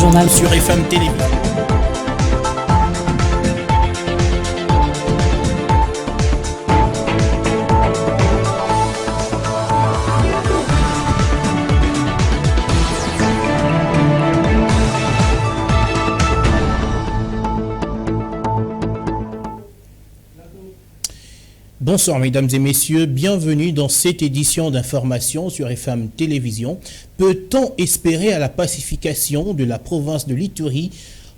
journal sur FM Télévision. Bonsoir mesdames et messieurs, bienvenue dans cette édition d'information sur FM Télévision. Peut-on espérer à la pacification de la province de l'Ituri?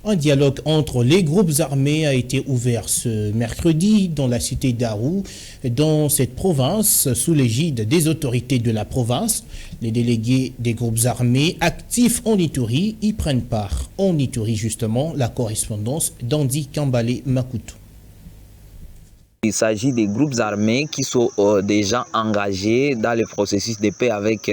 Un dialogue entre les groupes armés a été ouvert ce mercredi dans la cité d'Arou, dans cette province, sous l'égide des autorités de la province. Les délégués des groupes armés actifs en Ituri y prennent part. En Ituri, justement, la correspondance d'Andy Kambale Makutu. Il s'agit des groupes armés qui sont déjà engagés dans le processus de paix avec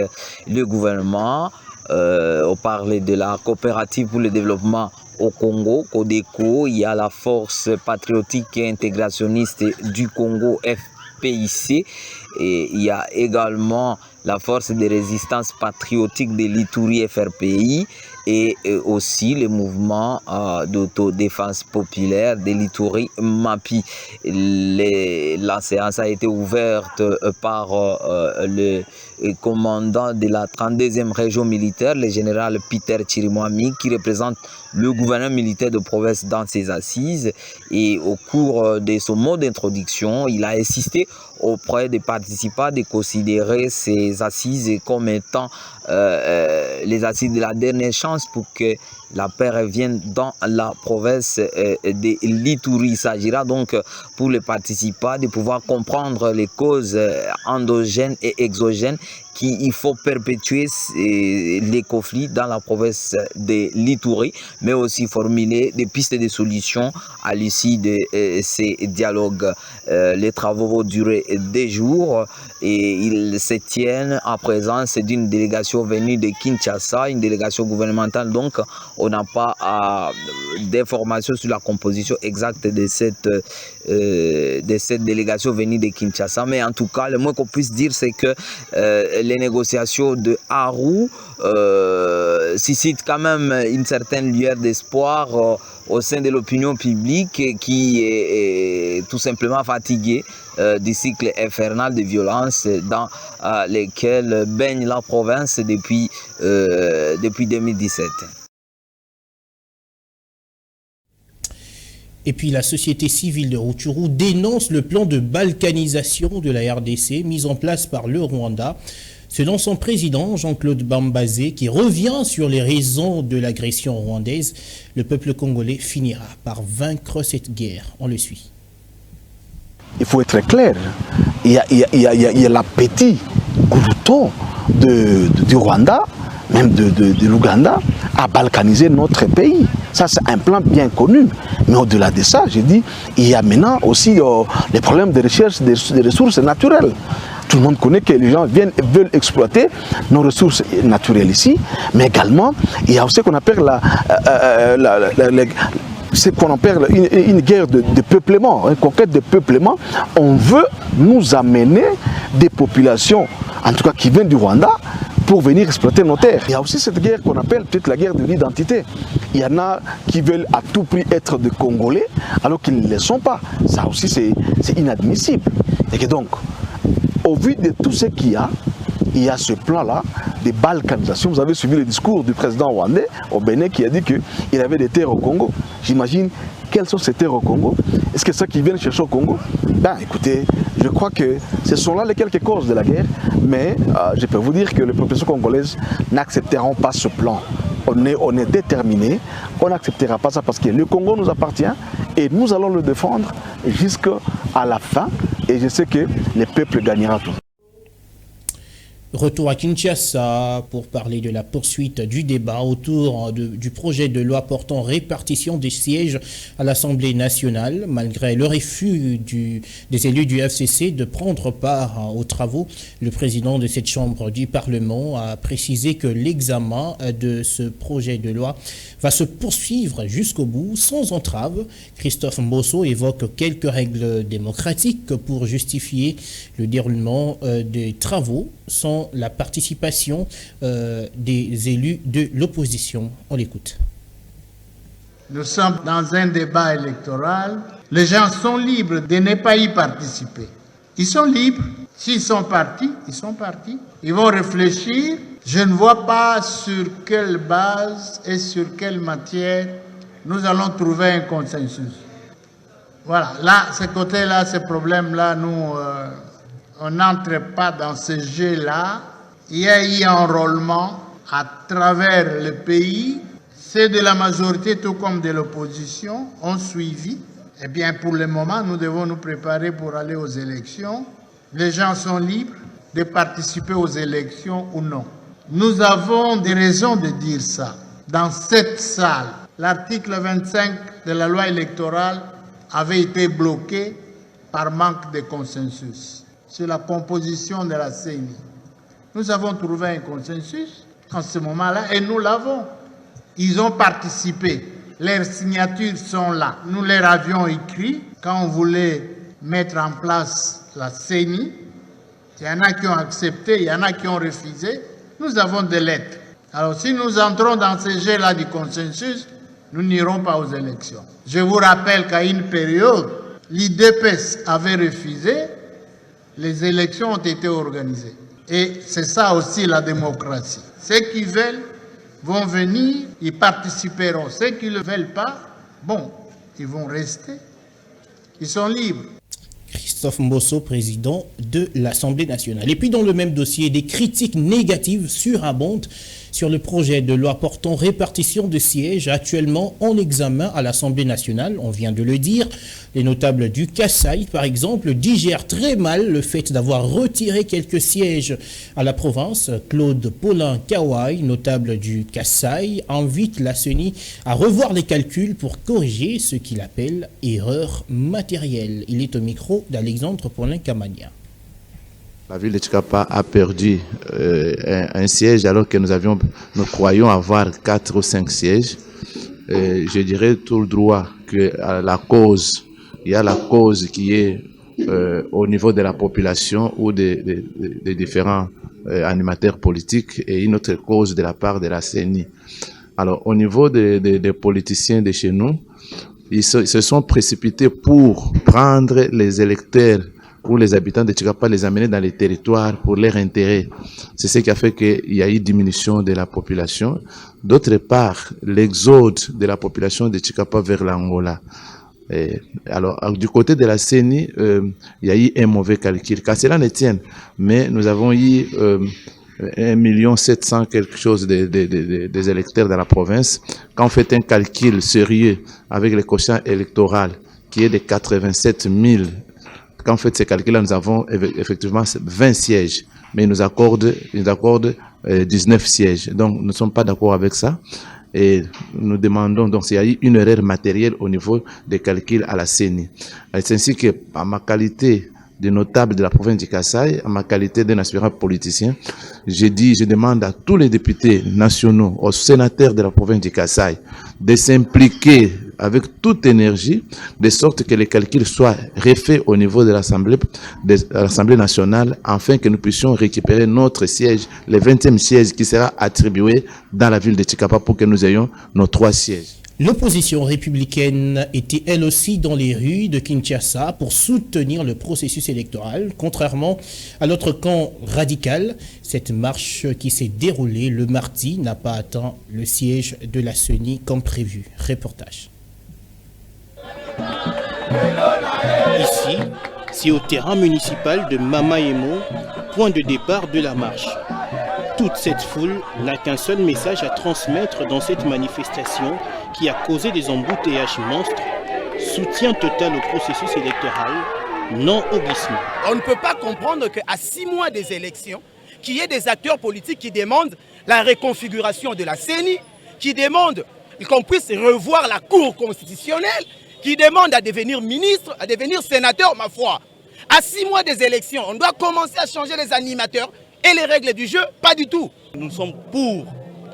le gouvernement. On parle de la coopérative pour le développement au Congo, CODECO. Il y a la force patriotique et intégrationniste du Congo, FPIC. Et il y a également la force de résistance patriotique de l'Ituri, FRPI. Et aussi le mouvement d'autodéfense populaire de l'Ituri, MAPI. La séance a été ouverte par le commandant de la 32e région militaire, le général Peter Chirimwami, qui représente le gouverneur militaire de province dans ses assises. Et au cours de son mot d'introduction, il a insisté auprès des participants de considérer ces assises comme étant les assises de la dernière chance pour que la paix revienne dans la province de l'Ituri. Il s'agira donc pour les participants de pouvoir comprendre les causes endogènes et exogènes qu'il faut perpétuer les conflits dans la province de l'Ituri, mais aussi formuler des pistes de solutions à l'issue de ces dialogues. Les travaux vont durer 2 jours et ils se tiennent en présence d'une délégation venue de Kinshasa, une délégation gouvernementale. Donc, on n'a pas d'informations sur la composition exacte de cette délégation venue de Kinshasa. Mais en tout cas, le moins qu'on puisse dire, c'est que les négociations de Arou suscitent quand même une certaine lueur d'espoir au sein de l'opinion publique qui est tout simplement fatiguée du cycle infernal de violence dans lequel baigne la province depuis 2017. Et puis la société civile de Rutshuru dénonce le plan de balkanisation de la RDC mis en place par le Rwanda. Selon son président, Jean-Claude Bambazé, qui revient sur les raisons de l'agression rwandaise, le peuple congolais finira par vaincre cette guerre. On le suit. Il faut être clair, il y a l'appétit glouton du Rwanda, même de l'Ouganda, à balkaniser notre pays. Ça, c'est un plan bien connu. Mais au-delà de ça, je dis, il y a maintenant aussi les problèmes de recherche des ressources naturelles. Tout le monde connaît que les gens veulent exploiter nos ressources naturelles ici, mais également, il y a aussi ce qu'on appelle une guerre de peuplement, une conquête de peuplement. On veut nous amener des populations, en tout cas qui viennent du Rwanda, pour venir exploiter nos terres. Il y a aussi cette guerre qu'on appelle peut-être la guerre de l'identité. Il y en a qui veulent à tout prix être des Congolais, alors qu'ils ne le sont pas. Ça aussi, c'est inadmissible. Et que donc, au vu de tout ce qu'il y a ce plan-là de balkanisation. Vous avez suivi le discours du président rwandais au Bénin qui a dit qu'il avait des terres au Congo. J'imagine, quelles sont ces terres au Congo? Est-ce que c'est ça qu'ils viennent chercher au Congo? Ben écoutez, je crois que ce sont là les quelques causes de la guerre, mais je peux vous dire que les populations congolaises n'accepteront pas ce plan. On est déterminés, on n'acceptera pas ça parce que le Congo nous appartient et nous allons le défendre jusqu'à la fin. Et je sais que le peuple gagnera tout. Retour à Kinshasa pour parler de la poursuite du débat autour du projet de loi portant répartition des sièges à l'Assemblée nationale. Malgré le refus des élus du FCC de prendre part aux travaux, le président de cette chambre du Parlement a précisé que l'examen de ce projet de loi va se poursuivre jusqu'au bout sans entrave. Christophe Mbosso évoque quelques règles démocratiques pour justifier le déroulement des travaux sans la participation des élus de l'opposition. On l'écoute. Nous sommes dans un débat électoral. Les gens sont libres de ne pas y participer. Ils sont libres. S'ils sont partis, ils sont partis. Ils vont réfléchir. Je ne vois pas sur quelle base et sur quelle matière nous allons trouver un consensus. Voilà, là, ce côté-là, ce problème-là, nous, on n'entre pas dans ce jeu-là. Il y a eu un enrôlement à travers le pays. Ceux de la majorité, tout comme de l'opposition, ont suivi. Eh bien, pour le moment, nous devons nous préparer pour aller aux élections. Les gens sont libres de participer aux élections ou non. Nous avons des raisons de dire ça. Dans cette salle, l'article 25 de la loi électorale avait été bloqué par manque de consensus sur la composition de la CENI. Nous avons trouvé un consensus en ce moment-là et nous l'avons. Ils ont participé. Leurs signatures sont là. Nous leur avions écrit quand on voulait mettre en place la CENI. Il y en a qui ont accepté, il y en a qui ont refusé. Nous avons des lettres. Alors si nous entrons dans ce jeu-là du consensus, nous n'irons pas aux élections. Je vous rappelle qu'à une période, l'IDPS avait refusé, les élections ont été organisées. Et c'est ça aussi la démocratie. Ceux qui veulent vont venir, ils participeront. Ceux qui ne le veulent pas, bon, ils vont rester. Ils sont libres. Christophe Mbosso, président de l'Assemblée nationale. Et puis dans le même dossier, des critiques négatives surabondent sur le projet de loi portant répartition de sièges actuellement en examen à l'Assemblée nationale. On vient de le dire. Les notables du Kasaï, par exemple, digèrent très mal le fait d'avoir retiré quelques sièges à la province. Claude Paulin Kawai, notable du Kasaï, invite la CENI à revoir les calculs pour corriger ce qu'il appelle erreur matérielle. Il est au micro d'Alexandre Paulin Kamania. La ville de Tchikapa a perdu un siège alors que nous croyons avoir 4 ou 5 sièges. Je dirais tout le droit que il y a la cause qui est au niveau de la population ou des différents animateurs politiques et une autre cause de la part de la CENI. Alors au niveau des politiciens de chez nous, ils se sont précipités pour prendre les électeurs ou les habitants de Tchikapa, les amener dans les territoires pour leur intérêt. C'est ce qui a fait qu'il y a eu diminution de la population. D'autre part, l'exode de la population de Tchikapa vers l'Angola. Alors, du côté de la CENI, il y a eu un mauvais calcul. Qu'à cela ne tienne, mais nous avons eu 1,7 million quelque chose des électeurs dans la province. Quand on fait un calcul sérieux avec le quotient électoral qui est de 87 000, quand on fait ces calculs-là, nous avons effectivement 20 sièges, mais ils nous accordent 19 sièges. Donc, nous ne sommes pas d'accord avec ça. Et nous demandons, donc, s'il y a eu une erreur matérielle au niveau des calculs à la CENI. C'est ainsi que, à ma qualité de notable de la province du Kasaï, à ma qualité d'un aspirant politicien, je demande à tous les députés nationaux, aux sénateurs de la province du Kasaï, de s'impliquer avec toute énergie, de sorte que les calculs soient refaits au niveau de l'Assemblée nationale, afin que nous puissions récupérer notre siège, le 20e siège qui sera attribué dans la ville de Tchikapa pour que nous ayons nos 3 sièges. L'opposition républicaine était elle aussi dans les rues de Kinshasa pour soutenir le processus électoral. Contrairement à l'autre camp radical, cette marche qui s'est déroulée le mardi n'a pas atteint le siège de la CENI comme prévu. Reportage. Ici, c'est au terrain municipal de Mamaemo, point de départ de la marche. Toute cette foule n'a qu'un seul message à transmettre dans cette manifestation qui a causé des embouteillages monstres. Soutien total au processus électoral, non au glissement. On ne peut pas comprendre qu'à 6 mois des élections, qu'il y ait des acteurs politiques qui demandent la reconfiguration de la CENI, qui demandent qu'on puisse revoir la Cour constitutionnelle, qui demandent à devenir ministre, à devenir sénateur, ma foi. À 6 mois des élections, on doit commencer à changer les animateurs et les règles du jeu, pas du tout. Nous sommes pour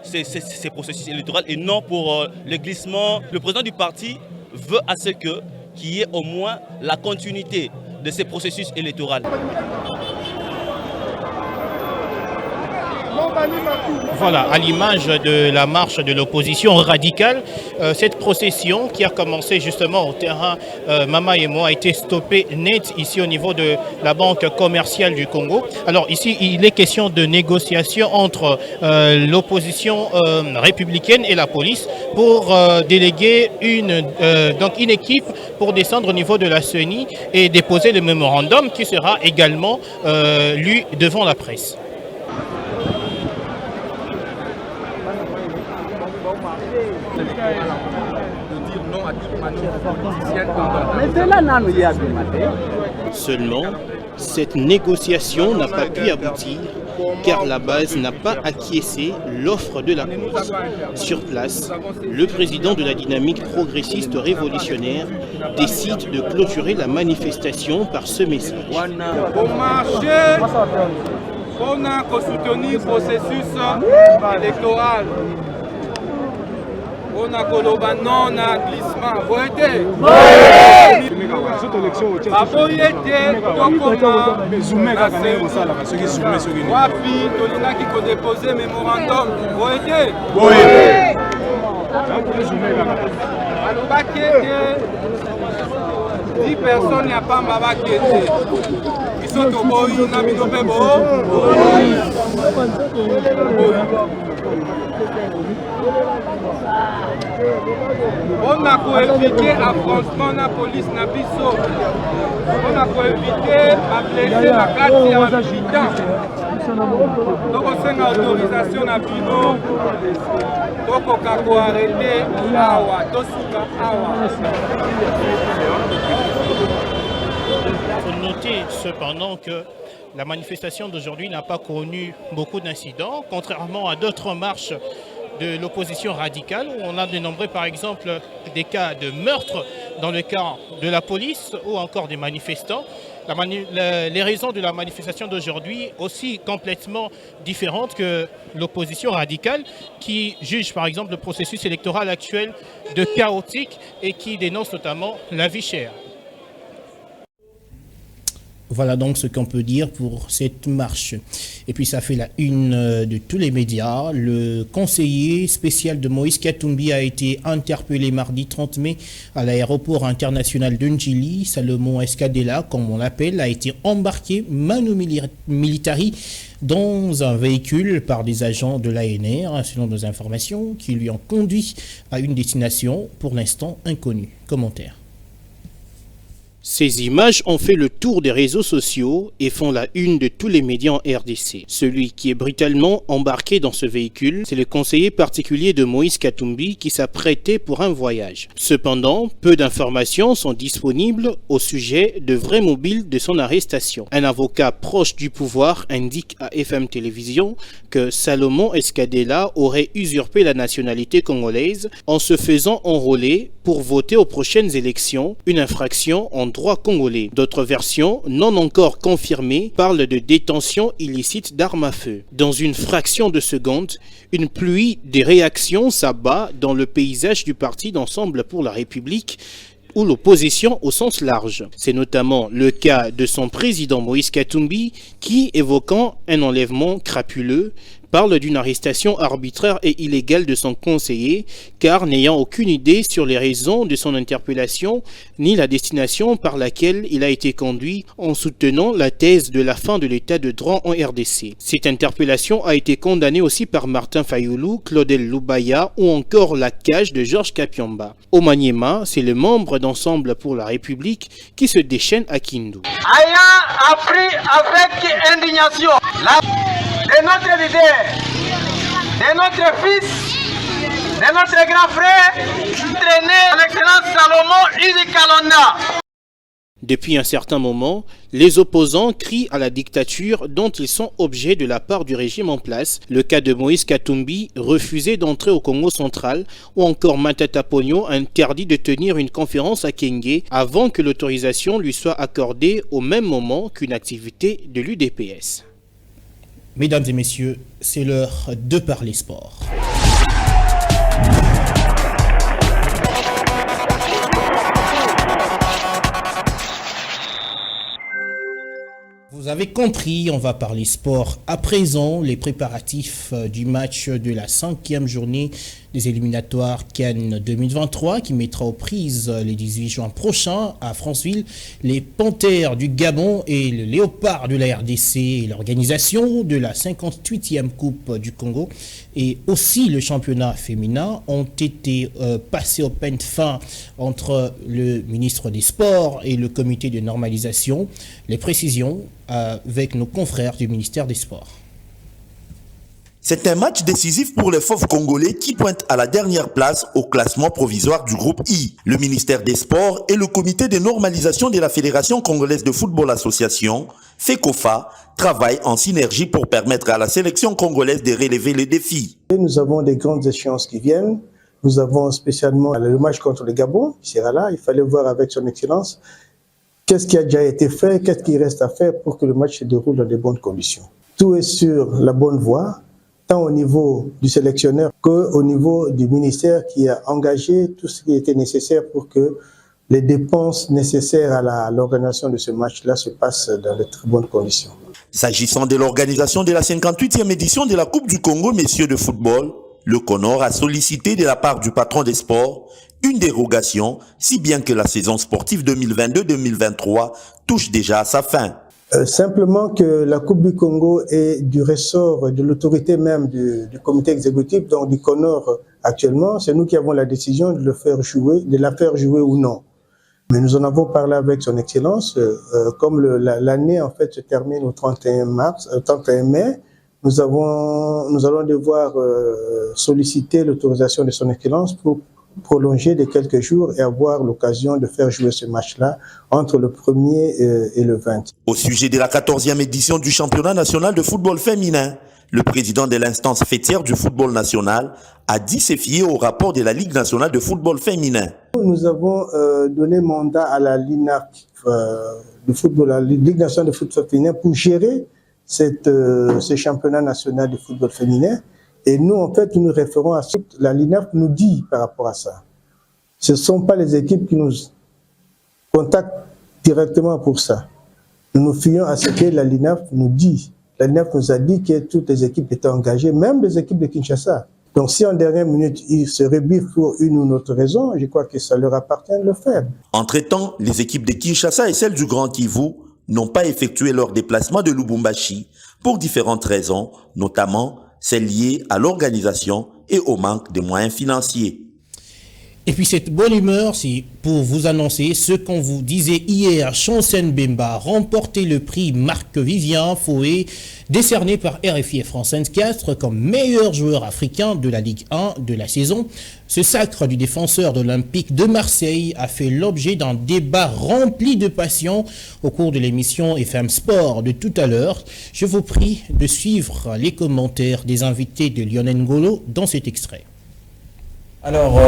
ces processus électoraux et non pour le glissement. Le président du parti veut à ce qu'il y ait au moins la continuité de ces processus électoraux. Voilà, à l'image de la marche de l'opposition radicale, cette procession qui a commencé justement au terrain Mama et moi a été stoppée net ici au niveau de la Banque commerciale du Congo. Alors ici, il est question de négociation entre l'opposition républicaine et la police pour déléguer une équipe pour descendre au niveau de la CENI et déposer le mémorandum qui sera également lu devant la presse. Seulement, cette négociation n'a pas pu aboutir car la base n'a pas acquiescé l'offre de la police. Sur place, le président de la dynamique progressiste révolutionnaire décide de clôturer la manifestation par ce message. Pour marcher, on a soutenir le processus électoral. On a coloba non na glissement. Vous êtes wapi tolingaki kodepose mémorandum. Vous êtes alobaki ete 10 personnes ya pamba bakete biso toboyi na bino mpe on a coévité affrontement na police na biso on a coévité ablessé na kati ya habitant tokosenga autorisation na bino tokoka koarrete awa tosuka awa. Il faut noter cependant que la manifestation d'aujourd'hui n'a pas connu beaucoup d'incidents, contrairement à d'autres marches de l'opposition radicale, où on a dénombré par exemple des cas de meurtre dans le cas de la police ou encore des manifestants. Les raisons de la manifestation d'aujourd'hui aussi complètement différentes que l'opposition radicale qui juge par exemple le processus électoral actuel de chaotique et qui dénonce notamment la vie chère. Voilà donc ce qu'on peut dire pour cette marche. Et puis ça fait la une de tous les médias. Le conseiller spécial de Moïse Katumbi a été interpellé mardi 30 mai à l'aéroport international de Njili. Salomon Escadella, comme on l'appelle, a été embarqué manu militari dans un véhicule par des agents de l'ANR, selon nos informations, qui lui ont conduit à une destination pour l'instant inconnue. Commentaire. Ces images ont fait le tour des réseaux sociaux et font la une de tous les médias en RDC. Celui qui est brutalement embarqué dans ce véhicule, c'est le conseiller particulier de Moïse Katumbi qui s'apprêtait pour un voyage. Cependant, peu d'informations sont disponibles au sujet de vrais mobiles de son arrestation. Un avocat proche du pouvoir indique à FM Télévision que Salomon Escadella aurait usurpé la nationalité congolaise en se faisant enrôler pour voter aux prochaines élections, une infraction en droit congolais. D'autres versions, non encore confirmées, parlent de détention illicite d'armes à feu. Dans une fraction de seconde, une pluie de réactions s'abat dans le paysage du parti d'Ensemble pour la République, ou l'opposition au sens large. C'est notamment le cas de son président Moïse Katumbi qui, évoquant un enlèvement crapuleux, parle d'une arrestation arbitraire et illégale de son conseiller, car n'ayant aucune idée sur les raisons de son interpellation, ni la destination par laquelle il a été conduit, en soutenant la thèse de la fin de l'état de droit en RDC. Cette interpellation a été condamnée aussi par Martin Fayoulou, Claudel Loubaya ou encore la cage de Georges Kapiamba. Au Maniema, c'est le membre d'Ensemble pour la République qui se déchaîne à Kindu. Ayant appris avec indignation de notre leader, de notre fils, de notre grand frère, traîné à l'excellence Salomon Idi Kalonda. Depuis un certain moment, les opposants crient à la dictature dont ils sont objets de la part du régime en place. Le cas de Moïse Katumbi, refusé d'entrer au Congo central, ou encore Matata Ponyo, interdit de tenir une conférence à Kenge avant que l'autorisation lui soit accordée au même moment qu'une activité de l'UDPS. Mesdames et messieurs, c'est l'heure de parler sport. Vous Vous avez compris, on va parler sport à présent. Les préparatifs du match de la 5e journée des éliminatoires Cannes 2023 qui mettra aux prises les 18 juin prochain à Franceville. Les Panthères du Gabon et le Léopard de la RDC et l'organisation de la 58e Coupe du Congo et aussi le championnat féminin ont été passés au peigne fin entre le ministre des Sports et le comité de normalisation. Les précisions avec nos confrères du ministère des Sports. C'est un match décisif pour les Fauves congolais qui pointent à la dernière place au classement provisoire du groupe I. Le ministère des Sports et le comité de normalisation de la Fédération congolaise de football association, FECOFA, travaillent en synergie pour permettre à la sélection congolaise de relever les défis. Nous avons des grandes échéances qui viennent. Nous avons spécialement le match contre le Gabon qui sera là. Il fallait voir avec son excellence qu'est-ce qui a déjà été fait, qu'est-ce qui reste à faire pour que le match se déroule dans de bonnes conditions. Tout est sur la bonne voie, tant au niveau du sélectionneur qu'au niveau du ministère qui a engagé tout ce qui était nécessaire pour que les dépenses nécessaires à l'organisation de ce match-là se passent dans de très bonnes conditions. S'agissant de l'organisation de la 58e édition de la Coupe du Congo, messieurs de football, le CONOR a sollicité de la part du patron des sports une dérogation, si bien que la saison sportive 2022-2023 touche déjà à sa fin. Simplement que la Coupe du Congo est du ressort de l'autorité même du comité exécutif, donc du CONOR actuellement. C'est nous qui avons la décision de la faire jouer ou non. Mais nous en avons parlé avec son excellence. Comme l'année en fait se termine au 31 mai, nous allons devoir solliciter l'autorisation de son excellence pour prolonger de quelques jours et avoir l'occasion de faire jouer ce match-là entre le 1er et le 20. Au sujet de la 14e édition du championnat national de football féminin, le président de l'instance fêtière du football national a dit se fier au rapport de la Ligue nationale de football féminin. Nous avons donné mandat à la LINAF, la Ligue nationale de football féminin, pour gérer ce championnat national de football féminin. Et nous, en fait, nous référons à ce que la LINAF nous dit par rapport à ça. Ce ne sont pas les équipes qui nous contactent directement pour ça. Nous nous fions à ce que la LINAF nous dit. La LINAF nous a dit que toutes les équipes étaient engagées, même les équipes de Kinshasa. Donc si en dernière minute, ils se rebiffent pour une ou une autre raison, je crois que ça leur appartient de le faire. Entre-temps, les équipes de Kinshasa et celles du Grand Kivu n'ont pas effectué leur déplacement de Lubumbashi pour différentes raisons, notamment celles liées à l'organisation et au manque de moyens financiers. Et puis cette bonne humeur, c'est pour vous annoncer ce qu'on vous disait hier. Chancen Bemba a remporté le prix Marc-Vivien Foué, décerné par RFI et France 24 comme meilleur joueur africain de la Ligue 1 de la saison. Ce sacre du défenseur de l'Olympique de Marseille a fait l'objet d'un débat rempli de passion au cours de l'émission FM Sport de tout à l'heure. Je vous prie de suivre les commentaires des invités de Lionel Ngolo dans cet extrait. Alors,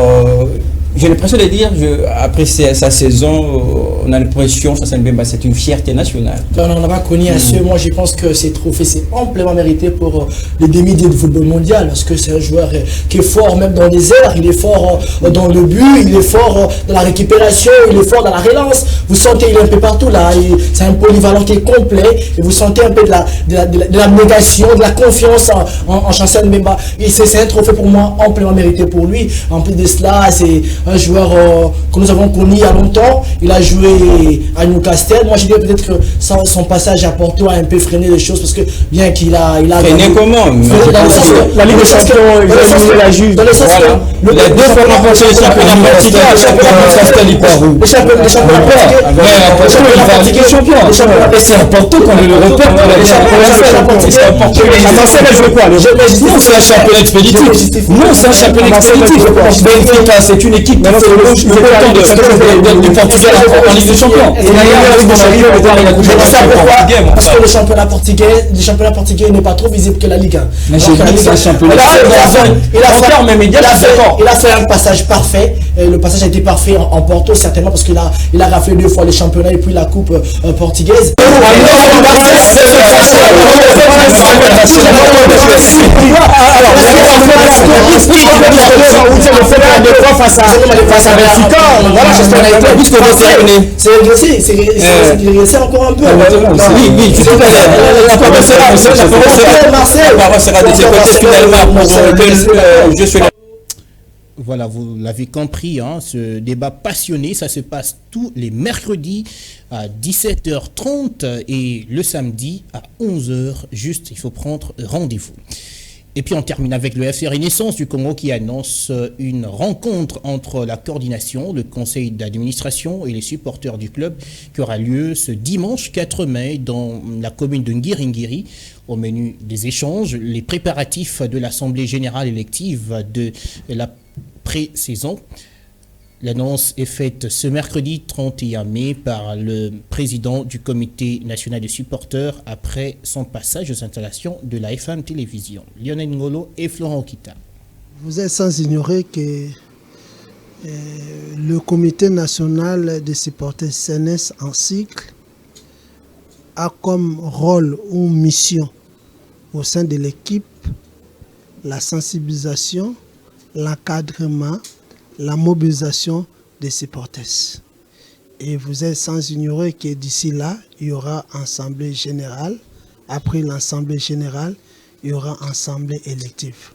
j'ai l'impression de dire, après sa saison, on a l'impression que Chancen Bemba, c'est une fierté nationale. On n'a pas connu à ce. Moi, je pense que ces trophées, c'est amplement mérité pour les demi-dieux du football mondial, parce que c'est un joueur qui est fort même dans les airs, il est fort dans le but, il est fort dans la récupération, il est fort dans la relance. Vous sentez, il est un peu partout là, c'est un polyvalent qui est complet, et vous sentez un peu de la négation, de la confiance en Chancen Bemba. Et c'est un trophée pour moi amplement mérité pour lui. En plus de cela, c'est un joueur que nous avons connu il y a longtemps. Il a joué à Newcastle. Moi, je dirais peut-être que son passage à Porto a un peu freiné les choses parce que bien qu'il a freiné comment? La Ligue des Champions, il a éliminé la Juve. Dans le sens que les deux fois remporté le championnat portugais, le championnat Newcastle, il part où? Le championnat portugais. C'est à Porto qu'on le repère pour la championnat portugais. Non, c'est un championnat expéditif. Non, c'est un championnat expéditif. Benfica, c'est une équipe qui fait le temps de Portugal en Ligue des Champions. Parce que le championnat portugais n'est pas trop visible que la Ligue 1. Mais j'ai dit que c'est un championnat. Il a fait un passage parfait. Le passage a été parfait en Porto, certainement, parce qu'il a raflé 2 fois les championnats et puis la coupe portugaise. Face à Benfica, voilà, puisque vous c'est régressé encore un peu. Oui, tout à fait. La parole sera de ses côtés finalement pour je suis là. Voilà, vous l'avez compris, hein, ce débat passionné, ça se passe tous les mercredis à 17h30 et le samedi à 11h, juste, il faut prendre rendez-vous. Et puis on termine avec le FC Renaissance du Congo qui annonce une rencontre entre la coordination, le conseil d'administration et les supporters du club qui aura lieu ce dimanche 4 mai dans la commune de Ngiringiri. Au menu des échanges, les préparatifs de l'Assemblée générale élective de la pré-saison. L'annonce est faite ce mercredi 31 mai par le président du comité national des supporters après son passage aux installations de la FM Télévision. Lionel Ngolo et Florent Kita. Vous êtes sans ignorer que le comité national des supporters CNS en cycle a comme rôle ou mission au sein de l'équipe la sensibilisation, l'encadrement, la mobilisation des supporters. Et vous êtes sans ignorer que d'ici là, il y aura assemblée générale. Après l'assemblée générale, il y aura assemblée élective.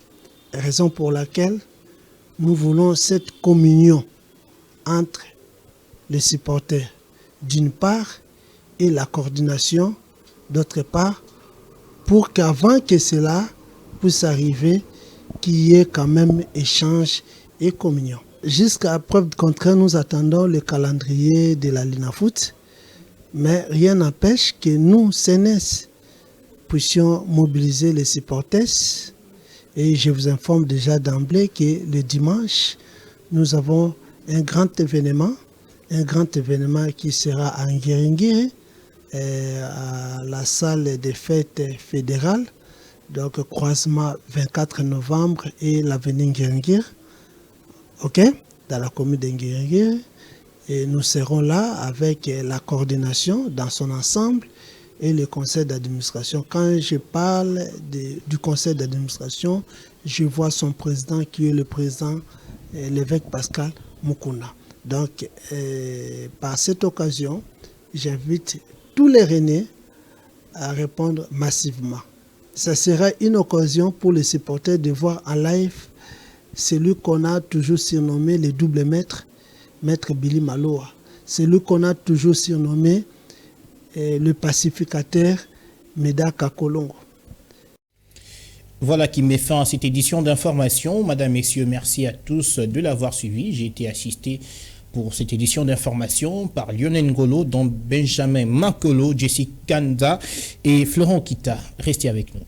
Raison pour laquelle nous voulons cette communion entre les supporters d'une part et la coordination d'autre part, pour qu'avant que cela puisse arriver, qu'il y ait quand même échange et communion. Jusqu'à preuve contraire, nous attendons le calendrier de la Linafoot, mais rien n'empêche que nous, CNS, puissions mobiliser les supporters. Et je vous informe déjà d'emblée que le dimanche, nous avons un grand événement qui sera à Ngiringiri, à la salle des fêtes fédérales, donc croisement 24 novembre et l'avenue Ngiringiri, dans la commune de Ngiringiri. Et nous serons là avec la coordination dans son ensemble et le conseil d'administration. Quand je parle du conseil d'administration, je vois son président qui est le président, l'évêque Pascal Mukuna. Donc, par cette occasion, j'invite tous les Rennais à répondre massivement. Ça sera une occasion pour les supporters de voir en live celui qu'on a toujours surnommé le double maître, Maître Billy Maloa. Celui qu'on a toujours surnommé le pacificateur Meda Kakolongo. Voilà qui met fin à cette édition d'information. Madame, Messieurs, merci à tous de l'avoir suivi. J'ai été assisté pour cette édition d'information par Lionel Ngolo, dont Benjamin Makolo, Jessica Kanda et Florent Kita. Restez avec nous.